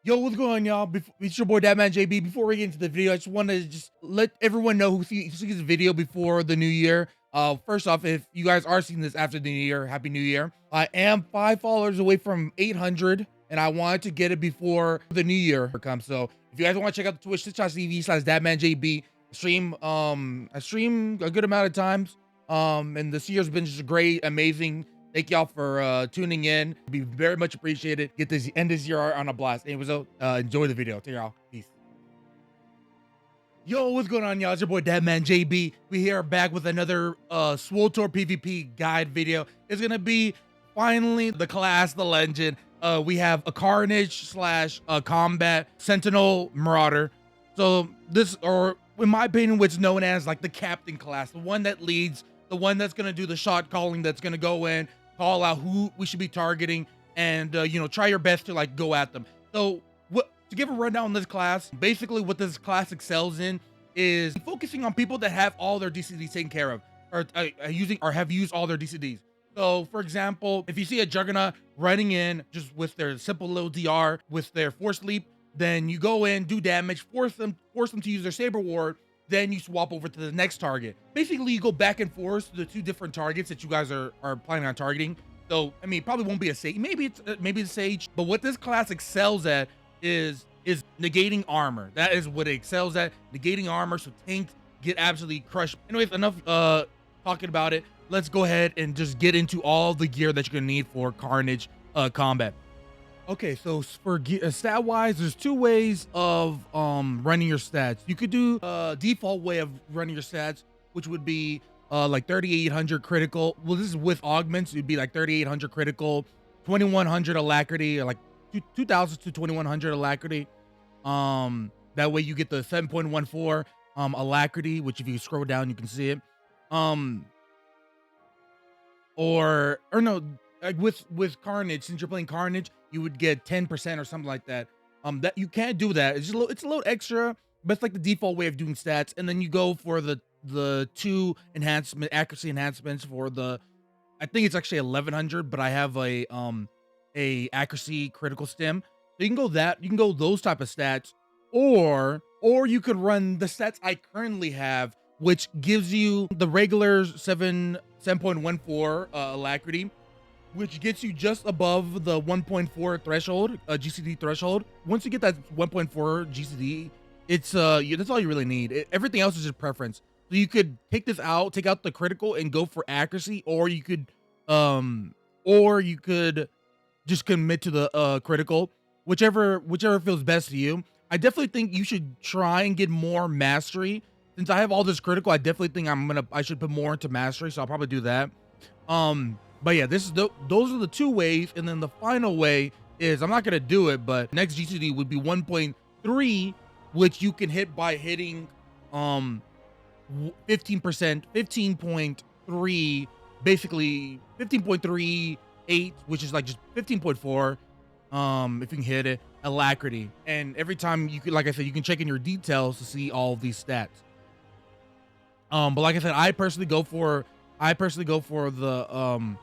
Yo, what's going on, y'all? It's your boy, Datman JB. Before we get into the video, I just want to let everyone know who sees this video before the new year. First off, if you guys are seeing this after the new year, Happy New Year. I am 5 followers away from 800, and I wanted to get it before the new year comes. So if you guys want to check out the Twitch, twitch.tv/DatmanJB. I stream a good amount of times. And this year's been just great, amazing. Thank y'all for tuning in. Be very much appreciated. Get this end this year on a blast. Anyways, enjoy the video. Take y'all. Peace. Yo, what's going on, y'all? It's your boy Datman JB. We here back with another SWTOR PvP guide video. It's gonna be finally the class, the legend. We have a Carnage slash combat Sentinel Marauder. So this, or in my opinion, what's known as like the captain class, the one that leads, the one that's gonna do the shot calling, that's gonna go in, call out who we should be targeting, and try your best to like go at them. So to give a rundown on this class, basically what this class excels in is focusing on people that have all their DCDs taken care of, or have used all their DCDs. So for example, if you see a Juggernaut running in just with their simple little DR with their Force Leap, then you go in, do damage, force them to use their Saber Ward, then you swap over to the next target. Basically, you go back and forth to the two different targets that you guys are planning on targeting. So, I mean, it probably won't be a Sage. Maybe it's Sage. But what this class excels at is negating armor. That is what it excels at. Negating armor, so tanks get absolutely crushed. Anyways, enough talking about it. Let's go ahead and just get into all the gear that you're gonna need for Carnage combat. Okay, so for stat wise, there's two ways of running your stats. You could do default way of running your stats, which would be like 3800 critical. Well, this is with augments. It'd be like 3800 critical, 2100 alacrity, or like 2000 to 2100 alacrity. That way you get the 7.14 alacrity, which if you scroll down you can see it. Or no, like with Carnage, since you're playing Carnage, you would get 10% or something like that. That you can't do that. It's just it's a little extra, but it's like the default way of doing stats. And then you go for the two accuracy enhancements for the, I think it's actually 1100, but I have a accuracy critical stim. So you can go those type of stats, or you could run the stats I currently have, which gives you the regular 7.14 alacrity, which gets you just above the 1.4 threshold, GCD threshold. Once you get that 1.4 GCD, it's that's all you really need. Everything else is just preference. So you could take out the critical and go for accuracy, or you could just commit to the critical, whichever feels best to you. I definitely think you should try and get more mastery. Since I have all this critical, I definitely think I should put more into mastery, so I'll probably do that. But yeah, those are the two ways, and then the final way is, I'm not gonna do it, but next GCD would be 1.3, which you can hit by hitting 15.3, basically 15.38, which is like just 15.4. If you can hit it, alacrity, and every time you could, like I said, you can check in your details to see all of these stats. But like I said, I personally go for the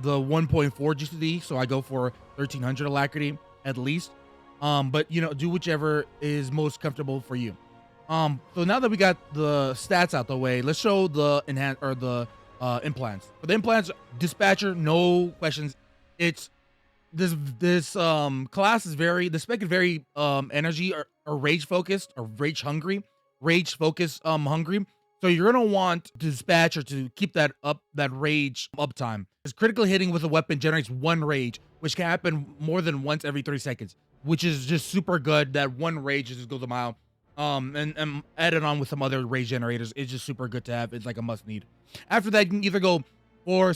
1.4 GCD, so I go for 1300 alacrity at least. But do whichever is most comfortable for you. So now that we got the stats out the way, let's show the implants. For the implants, dispatcher, no questions. It's this class is the spec is very energy or rage focused, or rage hungry, hungry. So you're gonna want dispatcher to keep that rage uptime. Because critical hitting with a weapon generates one rage, which can happen more than once every 3 seconds, which is just super good. That one rage just goes a mile. And added on with some other rage generators, it's just super good to have. It's like a must need. After that, you can either go for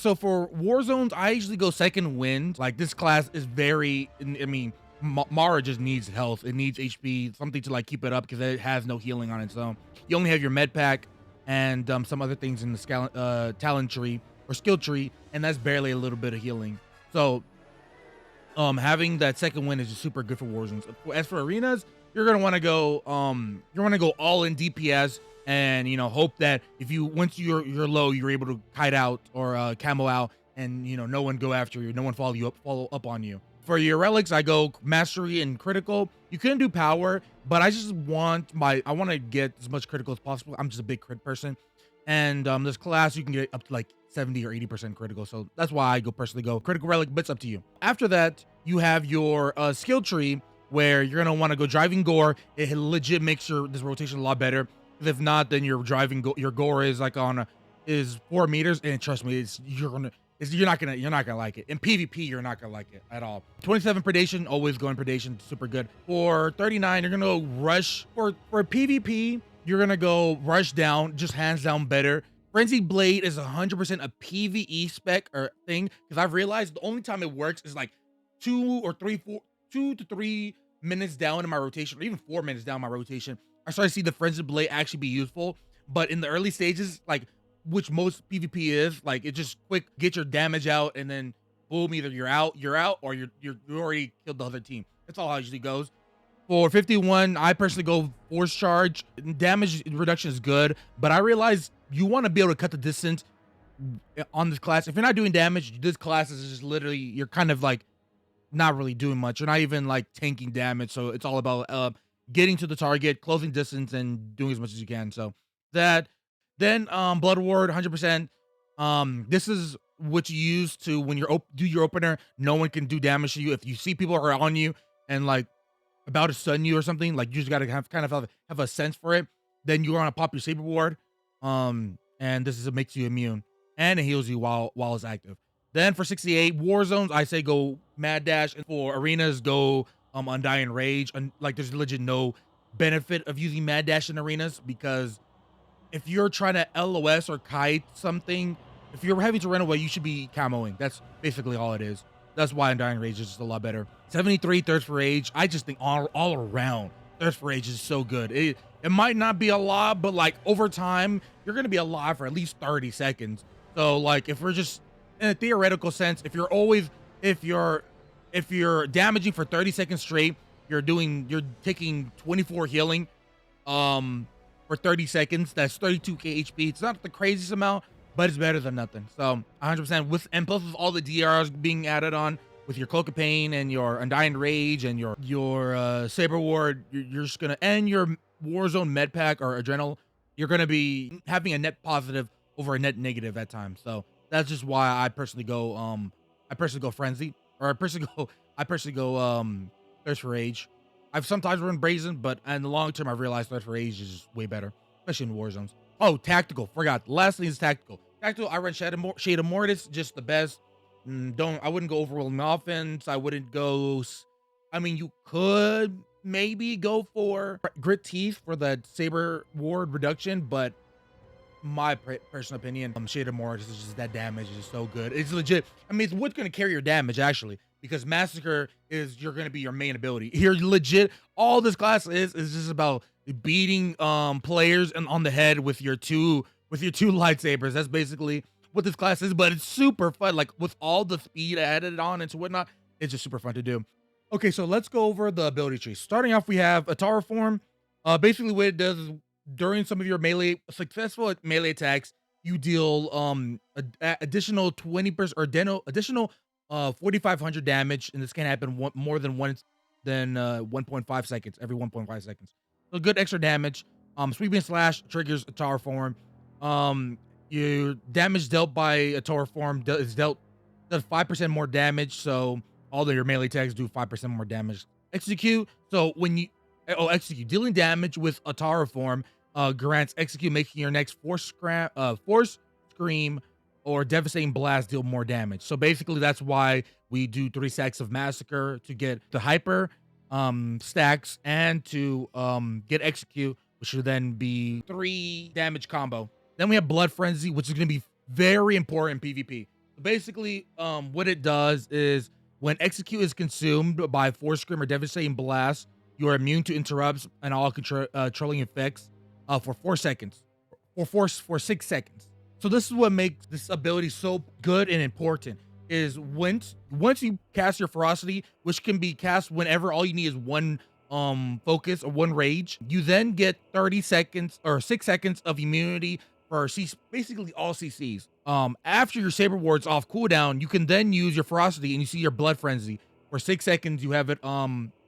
war zones, I usually go second wind. Like, this class is very, I mean, Mara just needs health. It needs HP, something to like keep it up, because it has no healing on it. So you only have your med pack and some other things in the talent tree or skill tree, and that's barely a little bit of healing. So having that second wind is just super good for war zones. As for arenas, you're gonna want to go all in DPS, and hope that once you're low, you're able to kite out or camo out, and no one go after you, no one follow up on you. For your relics, I go mastery and critical. You couldn't do power, but I just want I want to get as much critical as possible. I'm just a big crit person, and this class you can get up to like 70 or 80% critical. So that's why I personally go critical relic, but it's up to you. After that, you have your skill tree where you're gonna want to go driving gore. It legit makes this rotation a lot better. If not, then your your gore is like is 4 meters, and trust me, you're not gonna like it. In PvP, you're not gonna like it at all. 27 predation, always go in predation, super good. For 39, you're gonna go rush. For PvP, you're gonna go rush down, just hands down better. Frenzied Blade is 100% a PvE spec or thing, because I've realized the only time it works is like 2 to 3 minutes down in my rotation, or even 4 minutes down my rotation. I start to see the Frenzied Blade actually be useful, but in the early stages, like which most PvP is, like it just quick get your damage out and then boom, either you're out, or you already killed the other team. That's all how it usually goes. For 51, I personally go force charge. Damage reduction is good, but I realize you want to be able to cut the distance on this class. If you're not doing damage, this class is just literally, you're kind of like not really doing much. You're not even like tanking damage, so it's all about getting to the target, closing distance, and doing as much as you can. So that. Then Blood Ward, 100%. This is what you use to when you do your opener. No one can do damage to you. If you see people are on you and like about to stun you or something, like you just gotta have a sense for it. Then you want to pop your Saber Ward. And this makes you immune and it heals you while it's active. Then for 68 war zones, I say go Mad Dash, and for arenas go Undying Rage. And like there's legit no benefit of using Mad Dash in arenas, because if you're trying to LOS or kite something, if you're having to run away, you should be camoing. That's basically all it is. That's why Undying Rage is just a lot better. 73 Thirst for Rage. I just think all around Thirst for Rage is so good. It might not be a lot, but like over time, you're gonna be alive for at least 30 seconds. So like if we're just in a theoretical sense, if you're damaging for 30 seconds straight, you're taking 24 healing. For 30 seconds, that's 32k HP. It's not the craziest amount, but it's better than nothing. So 100% and plus with all the DRs being added on with your Cloak of Pain and your Undying Rage and your Saber Ward, you're just gonna, and your Warzone Med Pack or Adrenal, you're gonna be having a net positive over a net negative at times. So that's just why I personally go Frenzy, or I personally go Thirst for Rage. I've sometimes run Brazen, but in the long term, I've realized Threat for Age is just way better, especially in war zones. Oh, Tactical. Forgot. The last thing is Tactical. Tactical, I run Shade of Mortis, just the best. I wouldn't go Overwhelming Offense. I wouldn't go... I mean, you could maybe go for Grit Teeth for the Saber Ward reduction, but my personal opinion, Shade of Mortis is just, that damage is so good. It's legit. I mean, it's what's going to carry your damage, actually, because Massacre you're going to be your main ability. Here, legit, all this class is just about beating players on the head with your two lightsabers. That's basically what this class is, but it's super fun. Like with all the speed added on and whatnot, it's just super fun to do. Okay, so let's go over the ability tree. Starting off, we have Atara Form. Basically what it does is during some of your successful melee attacks, you deal additional 20% or additional 4,500 damage, and this can happen more than once than 1.5 seconds, every 1.5 seconds. So good extra damage. Sweeping Slash triggers Atara Form. Your damage dealt by Atara Form does 5% more damage, so all of your melee attacks do 5% more damage. Execute. So when you execute, dealing damage with Atara Form grants execute, making your next Force Scream or Devastating Blast deal more damage. So basically that's why we do 3 stacks of Massacre to get the hyper stacks and to get execute, which should then be 3 damage combo. Then we have Blood Frenzy, which is going to be very important in PvP. So basically what it does is when execute is consumed by Force Scream or Devastating Blast, you are immune to interrupts and all controlling effects for 4 seconds, or for 6 seconds. So this is what makes this ability so good and important, is once you cast your Ferocity, which can be cast whenever all you need is 1 focus or 1 rage, you then get 30 seconds or 6 seconds of immunity for basically all CCs. After your Saber Ward's off cooldown, you can then use your Ferocity and you see your Blood Frenzy. for 6 seconds. You have it.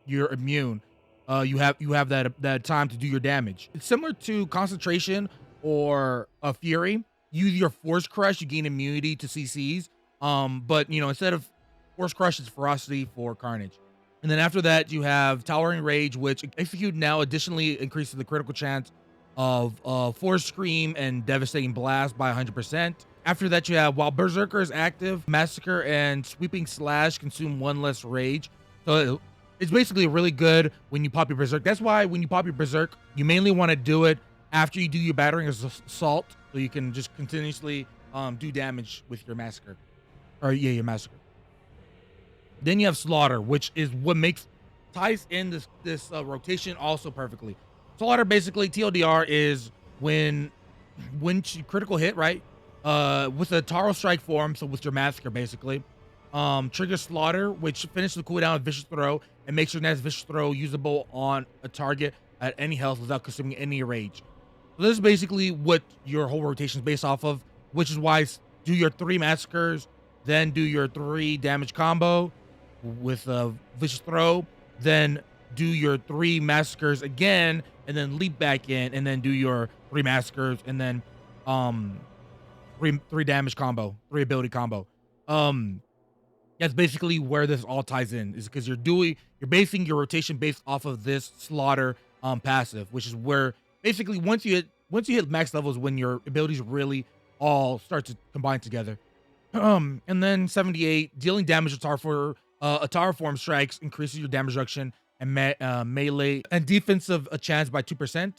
You're immune. You have that time to do your damage. It's similar to concentration or a fury. Use your force crush, you gain immunity to CCs. But instead of force crush, it's ferocity for Carnage. And then after that, you have towering rage, which execute now additionally increases the critical chance of force scream and devastating blast by 100%. After that, you have while Berserker is active, Massacre and Sweeping Slash consume 1 less rage. So it's basically really good when you pop your Berserk. That's why when you pop your Berserk, you mainly want to do it after you do your Battering Assault, so you can just continuously do damage with your Massacre. Or yeah, your Massacre. Then you have Slaughter, which is what ties in this rotation also perfectly. Slaughter, basically, TLDR is when you critical hit, right? With a Taro Strike form, so with your Massacre, basically. Trigger Slaughter, which finishes the cooldown of Vicious Throw and makes your next Vicious Throw usable on a target at any health without consuming any rage. So this is basically what your whole rotation is based off of, which is why do your 3 Massacres, then do your 3 damage combo with a Vicious Throw, then do your 3 Massacres again, and then leap back in, and then do your 3 Massacres, and then 3 damage combo, 3 ability combo. That's basically where this all ties in, is because you're basing your rotation based off of this Slaughter passive, which is where basically once you hit max levels, when your abilities really all start to combine together. And then 78, dealing damage to Atara form strikes increases your damage reduction and melee and defensive a chance by 2%.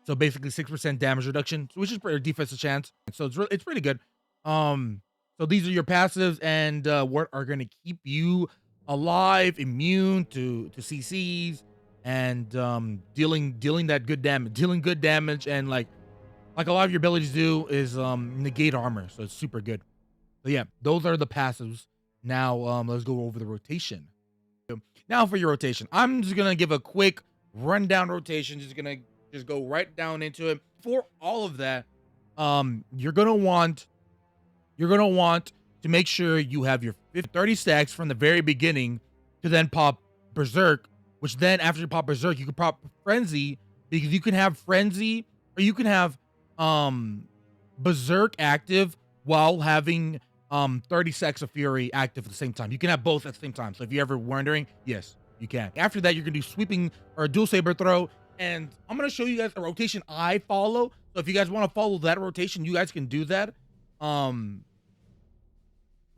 So basically 6% damage reduction, which is pretty defensive chance. So it's pretty good. So these are your passives, and what are going to keep you alive, immune to CCs, and dealing that good damage, and like a lot of your abilities do is negate armor. So it's super good. So yeah, those are the passives. Now let's go over the rotation. Now for your rotation, I'm just gonna give a quick rundown rotation. Just go right down into it. For all of that, you're gonna want to make sure you have your 30 stacks from the very beginning to then pop Berserk, which then after you pop Berserk, you can pop Frenzy, because you can have Frenzy or you can have Berserk active while having 30 stacks of Fury active at the same time. You can have both at the same time. So if you're ever wondering, yes, you can. After that, you're gonna do Sweeping or Dual Saber Throw, and I'm gonna show you guys a rotation I follow. So if you guys want to follow that rotation, you guys can do that.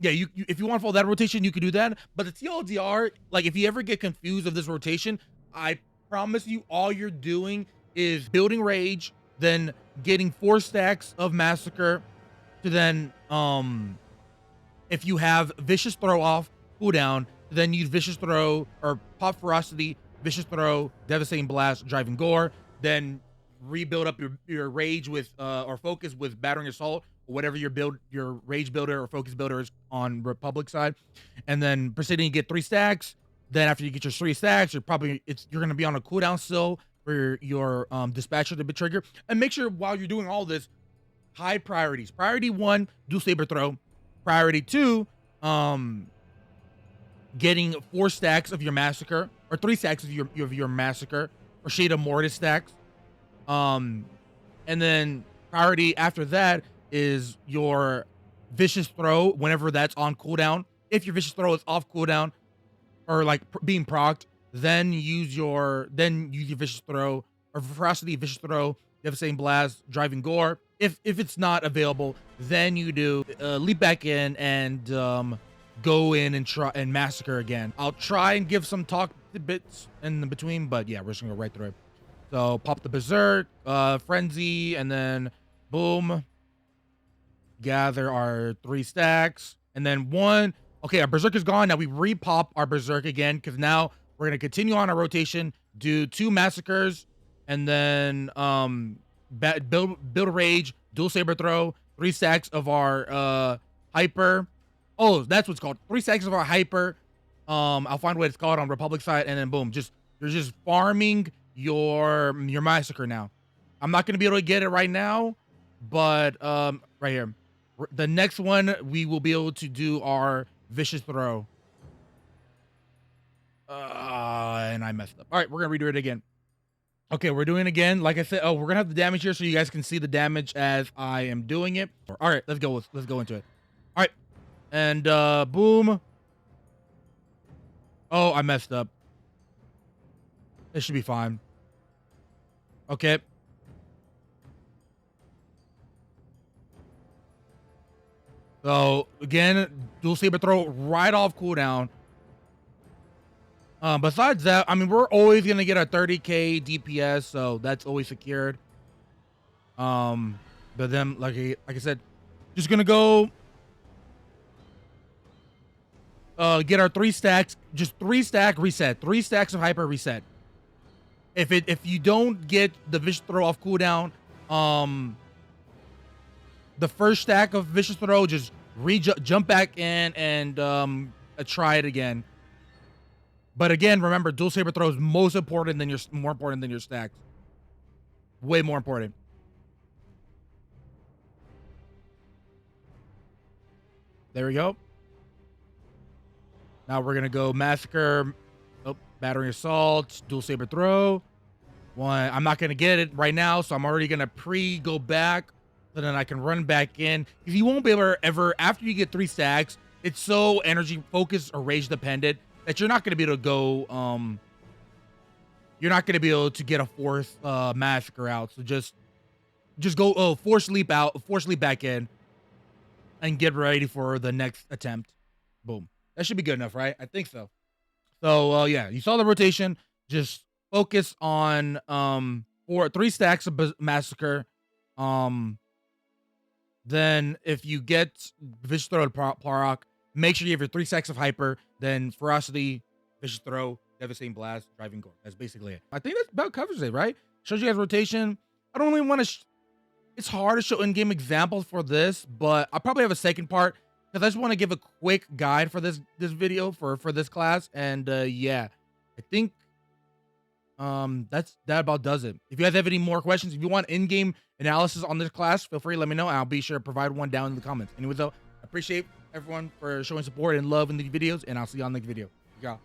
Yeah, if you want to follow that rotation, you can do that. But the TLDR, like if you ever get confused of this rotation, I promise you all you're doing is building Rage, then getting 4 stacks of Massacre, to then if you have Vicious Throw off cooldown, then use Vicious Throw or pop Ferocity, Vicious Throw, Devastating Blast, Driving Gore, then rebuild up your Rage with or Focus with Battering Assault, or whatever your Rage builder or Focus builder is on Republic side, and then proceeding to get 3 stacks. Then after you get your 3 stacks, you're gonna be on a cooldown still for your Dispatcher to be triggered. And make sure while you're doing all this, high priorities. Priority 1, Dual Saber Throw. Priority 2, getting 4 stacks of your Massacre, or 3 stacks of your Massacre, or Shade of Mortis stacks. And then priority after that is your Vicious Throw whenever that's on cooldown. If your Vicious Throw is off cooldown or like being procced, then use your Vicious Throw or Ferocity, Vicious Throw, Devastating Blast, Driving Gore. If it's not available, then you do leap back in and go in and try and Massacre again. I'll try and give some talk bits in between, but yeah, we're just gonna go right through it. So pop the Berserk, Frenzy, and then boom, gather our 3 stacks, and then 1. Okay, our Berserk is gone. Now we re-pop our Berserk again, because now we're gonna continue on our rotation, do 2 Massacres, and then build Rage, Dual Saber Throw, 3 stacks of our Hyper. Oh, that's what's called. 3 stacks of our Hyper. I'll find what it's called on Republic side, and then boom, you're just farming your Massacre now. I'm not gonna be able to get it right now, but right here, the next one we will be able to do our Vicious Throw. And I messed up. All right, we're gonna redo it again. Okay, we're doing it again. Like I said, we're gonna have the damage here so you guys can see the damage as I am doing it. All right, let's go into it. All right, and boom. Oh, I messed up. This should be fine. Okay. So again, dual saber throw right off cooldown. Besides that, I mean, we're always gonna get our 30k DPS, so that's always secured. But then, like I said, just gonna go get our 3 stacks, just 3 stack reset, 3 stacks of hyper reset. If you don't get the vicious throw off cooldown, the first stack of vicious throw, just jump back in and try it again. But again, remember, dual saber throw is more important than your stacks. Way more important. There we go. Now we're gonna go massacre. Oh, battery assault, dual saber throw. One. I'm not gonna get it right now, so I'm already gonna go back, so then I can run back in. Because you won't be able to ever, after you get 3 stacks, it's so energy focused or rage dependent that you're not gonna be able to go. You're not gonna be able to get a 4th massacre out. So just go force leap back in, and get ready for the next attempt. Boom. That should be good enough, right? I think so. So yeah, you saw the rotation. Just focus on 3 stacks of massacre. Then if you get vicious throw to Plarok, make sure you have your 3 stacks of hyper. Then ferocity, vicious throw, devastating blast, driving gore. That's basically it. I think that about covers it, right? Shows you guys rotation. I don't really want to. It's hard to show in-game examples for this, but I'll probably have a second part because I just want to give a quick guide for this video for this class. And yeah, I think that about does it. If you guys have any more questions, if you want in-game analysis on this class, feel free to let me know. I'll be sure to provide one down in the comments. Anyway, though, I appreciate everyone for showing support and love in these videos, and I'll see you on the next video. Yeah.